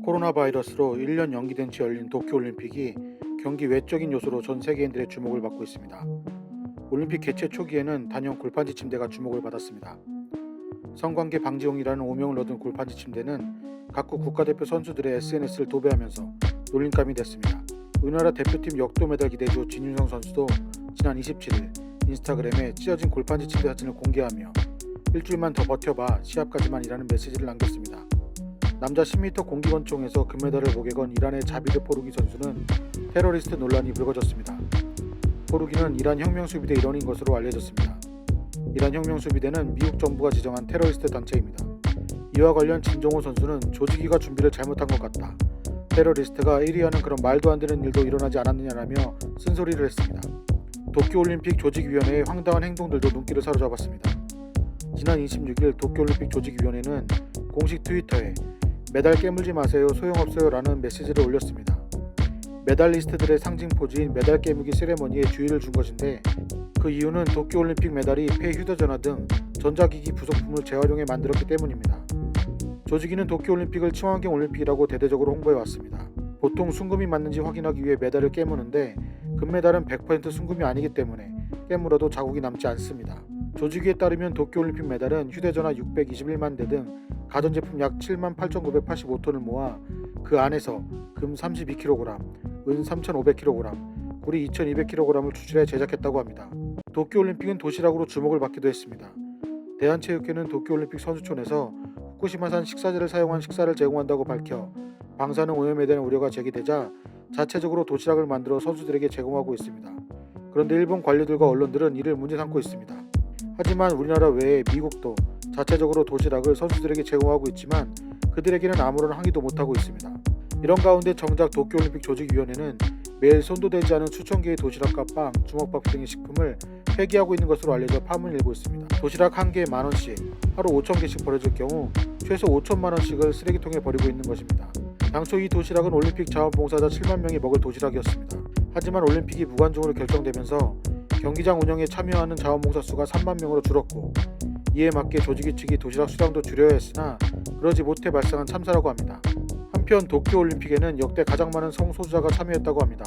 코로나 바이러스로 1년 연기된 채 열린 도쿄올림픽이 경기 외적인 요소로 전 세계인들의 주목을 받고 있습니다. 올림픽 개최 초기에는 단연 골판지 침대가 주목을 받았습니다. 성관계 방지용이라는 오명을 얻은 골판지 침대는 각국 국가대표 선수들의 SNS를 도배하면서 놀림감이 됐습니다. 우리나라 대표팀 역도 메달 기대주 진윤성 선수도 지난 27일 인스타그램에 찢어진 골판지 침대 사진을 공개하며 일주일만 더 버텨봐 시합까지만이라는 메시지를 남겼습니다. 남자 10m 공기권총에서 금메달을 목에 건 이란의 자비드 포루기 선수는 테러리스트 논란이 불거졌습니다. 포루기는 이란 혁명수비대 일원인 것으로 알려졌습니다. 이란 혁명수비대는 미국 정부가 지정한 테러리스트 단체입니다. 이와 관련 진종호 선수는 조직위가 준비를 잘못한 것 같다. 테러리스트가 1위 하는 그런 말도 안 되는 일도 일어나지 않았느냐라며 쓴소리를 했습니다. 도쿄올림픽 조직위원회의 황당한 행동들도 눈길을 사로잡았습니다. 지난 26일 도쿄올림픽 조직위원회는 공식 트위터에 메달 깨물지 마세요 소용없어요 라는 메시지를 올렸습니다. 메달리스트들의 상징 포즈인 메달 깨물기 세레머니에 주의를 준 것인데 그 이유는 도쿄올림픽 메달이 폐 휴대전화 등 전자기기 부속품을 재활용해 만들었기 때문입니다. 조직위는 도쿄올림픽을 친환경 올림픽이라고 대대적으로 홍보해왔습니다. 보통 순금이 맞는지 확인하기 위해 메달을 깨무는데 금메달은 100% 순금이 아니기 때문에 깨물어도 자국이 남지 않습니다. 조직위에 따르면 도쿄올림픽 메달은 휴대전화 621만 대 등 가전제품 약 78,985톤을 모아 그 안에서 금 32kg, 은 3,500kg, 구리 2,200kg을 추출해 제작했다고 합니다. 도쿄올림픽은 도시락으로 주목을 받기도 했습니다. 대한체육회는 도쿄올림픽 선수촌에서 후쿠시마산 식사제를 사용한 식사를 제공한다고 밝혀 방사능 오염에 대한 우려가 제기되자 자체적으로 도시락을 만들어 선수들에게 제공하고 있습니다. 그런데 일본 관료들과 언론들은 이를 문제 삼고 있습니다. 하지만 우리나라 외에 미국도 자체적으로 도시락을 선수들에게 제공하고 있지만 그들에게는 아무런 항의도 못하고 있습니다. 이런 가운데 정작 도쿄올림픽 조직위원회는 매일 손도 대지 않은 수천 개의 도시락과 빵, 주먹밥 등의 식품을 폐기하고 있는 것으로 알려져 파문이 일고 있습니다. 도시락 한 개에 만원씩, 하루 5,000개씩 버려질 경우 최소 5천만원씩을 쓰레기통에 버리고 있는 것입니다. 당초 이 도시락은 올림픽 자원봉사자 7만 명이 먹을 도시락이었습니다. 하지만 올림픽이 무관중으로 결정되면서 경기장 운영에 참여하는 자원봉사 수가 3만 명으로 줄었고 이에 맞게 조직위 측이 도시락 수량도 줄여야 했으나 그러지 못해 발생한 참사라고 합니다. 한편 도쿄올림픽에는 역대 가장 많은 성소수자가 참여했다고 합니다.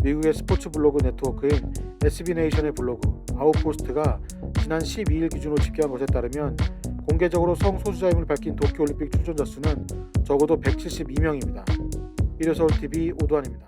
미국의 스포츠 블로그 네트워크인 SB네이션의 블로그 아웃포스트가 지난 12일 기준으로 집계한 것에 따르면 공개적으로 성소수자임을 밝힌 도쿄올림픽 출전자 수는 적어도 172명입니다. 미래서울TV 오두환입니다.